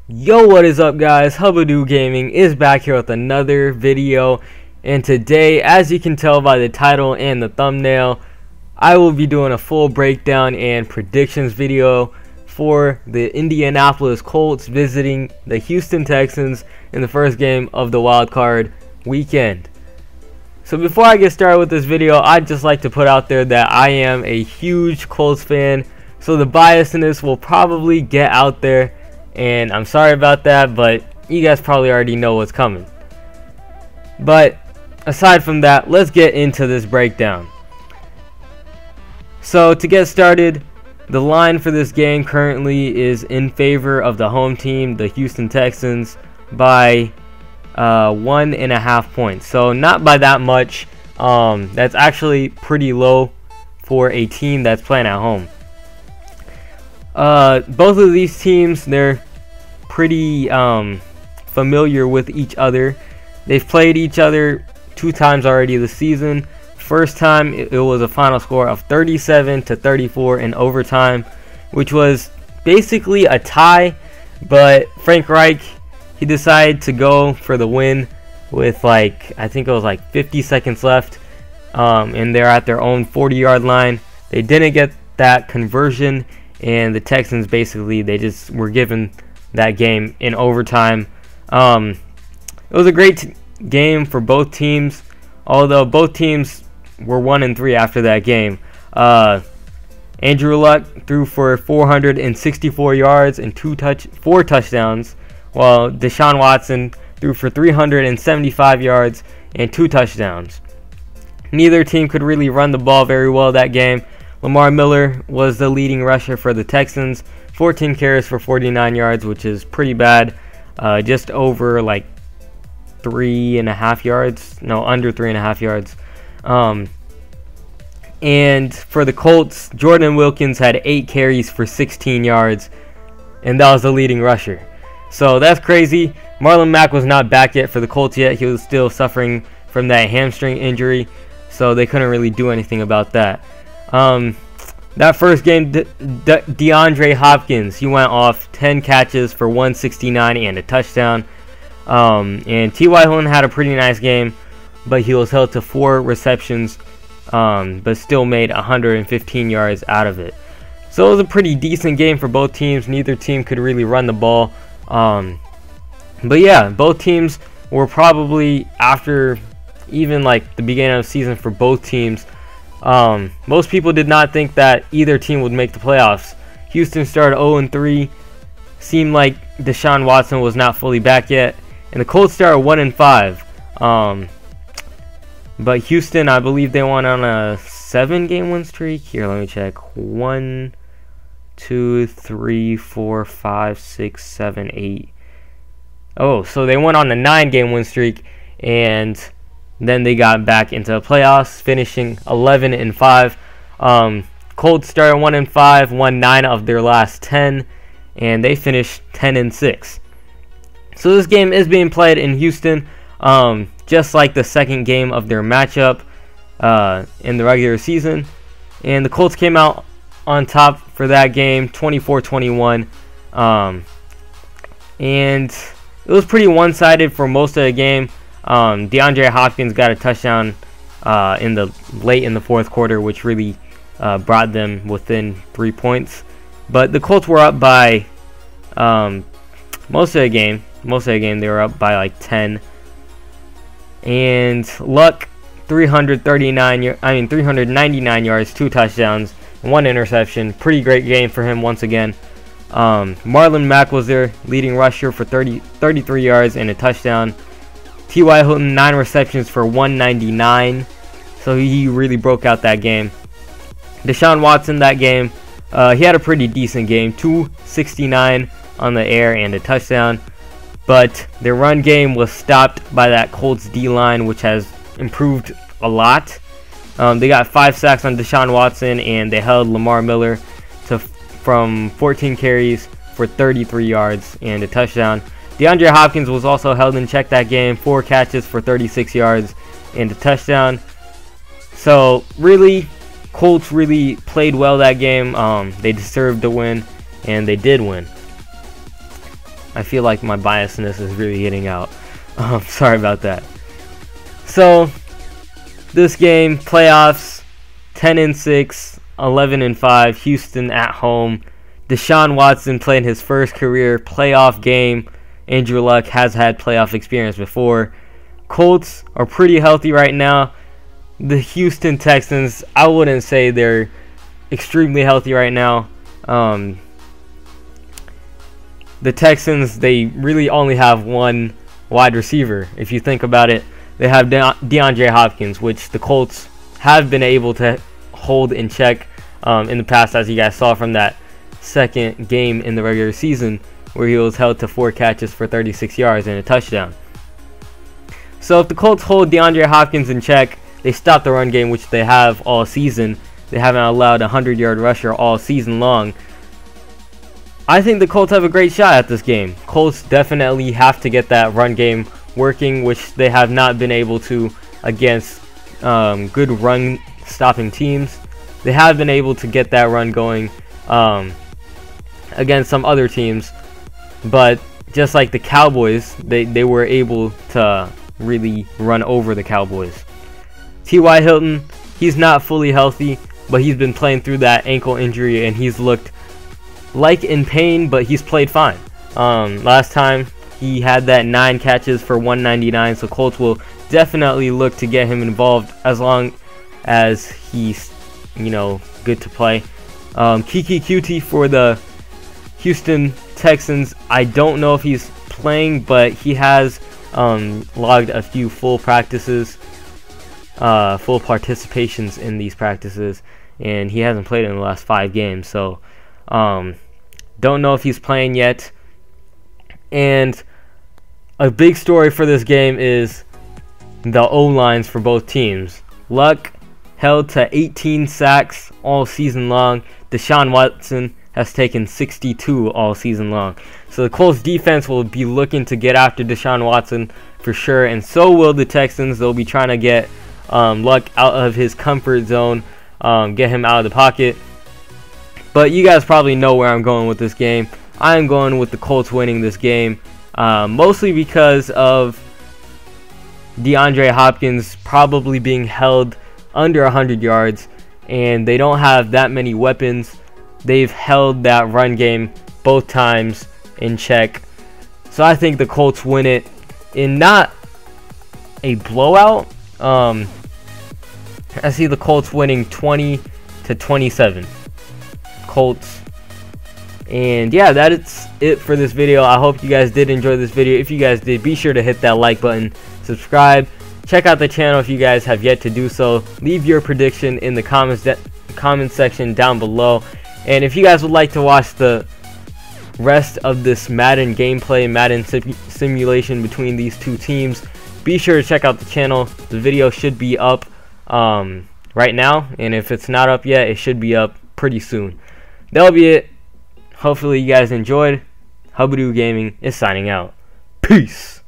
Yo, what is up, guys? Hubadoo Gaming is back here with another video, and today, as you can tell by the title and the thumbnail, I will be doing a full breakdown and predictions video for the Indianapolis Colts visiting the Houston Texans in the first game of the wild card weekend. So before I get started with this video, I'd just like to put out there that I am a huge Colts fan, so the biasness will probably get out there. And I'm sorry about that, but you guys probably already know what's coming. But aside from that, let's get into this breakdown. So to get started, the line for this game currently is in favor of the home team, the Houston Texans, by 1.5 points. So not by that much. That's actually pretty low for a team that's playing at home. Both of these teams, they're pretty familiar with each other. They've played each other 2 times already this season. First time it was a final score of 37-34 in overtime, which was basically a tie, but Frank Reich, he decided to go for the win with I think it was 50 seconds left, and they're at their own 40-yard line. They didn't get that conversion, and the Texans basically, they just were given that game in overtime. It was a great game for both teams, although both teams were 1-3 after that game. Andrew Luck threw for 464 yards and 4 touchdowns, while Deshaun Watson threw for 375 yards and 2 touchdowns. Neither team could really run the ball very well that game. Lamar Miller was the leading rusher for the Texans, 14 carries for 49 yards, which is pretty bad. Just over 3.5 yards. No, under 3.5 yards. And for the Colts, Jordan Wilkins had 8 carries for 16 yards, and that was the leading rusher. So that's crazy. Marlon Mack was not back yet for the Colts yet. He was still suffering from that hamstring injury, so they couldn't really do anything about that. That first game, DeAndre Hopkins, he went off 10 catches for 169 and a touchdown. And T.Y. Hilton had a pretty nice game, but he was held to 4 receptions, but still made 115 yards out of it. So it was a pretty decent game for both teams. Neither team could really run the ball. But yeah, both teams were probably, after even the beginning of the season for both teams, most people did not think that either team would make the playoffs. Houston started 0-3. Seemed like Deshaun Watson was not fully back yet. And the Colts started 1-5. But Houston, I believe they went on a 7-game win streak. Here, let me check. 1, 2, 3, 4, 5, 6, 7, 8. Oh, so they went on a 9-game win streak, and then they got back into the playoffs, finishing 11-5. Colts started 1-5, won 9 of their last 10, and they finished 10-6. So this game is being played in Houston, just like the second game of their matchup in the regular season. And the Colts came out on top for that game, 24-21. And it was pretty one-sided for most of the game. DeAndre Hopkins got a touchdown late in the fourth quarter, which really brought them within 3 points. But the Colts were up by most of the game. They were up by 10. And Luck, 399 yards, 2 touchdowns, 1 interception. Pretty great game for him once again. Marlon Mack was their leading rusher for 33 yards and a touchdown. T.Y. Hilton, 9 receptions for 199. So he really broke out that game. Deshaun Watson, that game, he had a pretty decent game. 269 on the air and a touchdown. But their run game was stopped by that Colts D-line, which has improved a lot. They got 5 sacks on Deshaun Watson, and they held Lamar Miller from 14 carries for 33 yards and a touchdown. DeAndre Hopkins was also held in check that game, 4 catches for 36 yards and a touchdown. So really, Colts really played well that game. They deserved the win, and they did win. I feel like my biasness is really getting out. Sorry about that. So this game, playoffs, 10-6, 11-5, Houston at home. Deshaun Watson played his first career playoff game. Andrew Luck has had playoff experience before. Colts are pretty healthy right now. The Houston Texans, I wouldn't say they're extremely healthy right now. The Texans, they really only have one wide receiver. If you think about it, they have DeAndre Hopkins, which the Colts have been able to hold in check in the past, as you guys saw from that second game in the regular season, where he was held to 4 catches for 36 yards and a touchdown. So if the Colts hold DeAndre Hopkins in check, they stop the run game, which they have all season. They haven't allowed a 100-yard rusher all season long. I think the Colts have a great shot at this game. Colts definitely have to get that run game working, which they have not been able to against good run-stopping teams. They have been able to get that run going against some other teams, but just like the Cowboys, they were able to really run over the Cowboys. T.Y. Hilton, he's not fully healthy, but he's been playing through that ankle injury, and he's looked like in pain, but he's played fine. Last time he had that 9 catches for 199, so Colts will definitely look to get him involved as long as he's, good to play. Kiki Cutie for the Houston Texans, I don't know if he's playing, but he has logged a few full practices, full participations in these practices, and he hasn't played in the last 5 games, so don't know if he's playing yet. And a big story for this game is the O-lines for both teams. Luck held to 18 sacks all season long. Deshaun Watson has taken 62 all season long. So the Colts defense will be looking to get after Deshaun Watson for sure, and so will the Texans. They'll be trying to get Luck out of his comfort zone, get him out of the pocket. But you guys probably know where I'm going with this game. I am going with the Colts winning this game, mostly because of DeAndre Hopkins probably being held under 100 yards, and they don't have that many weapons. They've held that run game both times in check. So I think the Colts win it in not a blowout. I see the Colts winning 20-27. Colts. And yeah, that is it for this video. I hope you guys did enjoy this video. If you guys did, be sure to hit that like button, subscribe, check out the channel if you guys have yet to do so. Leave your prediction in the comment section down below. And if you guys would like to watch the rest of this Madden gameplay, Madden simulation between these two teams, be sure to check out the channel. The video should be up right now, and if it's not up yet, it should be up pretty soon. That'll be it. Hopefully you guys enjoyed. Hubadoo Gaming is signing out. Peace.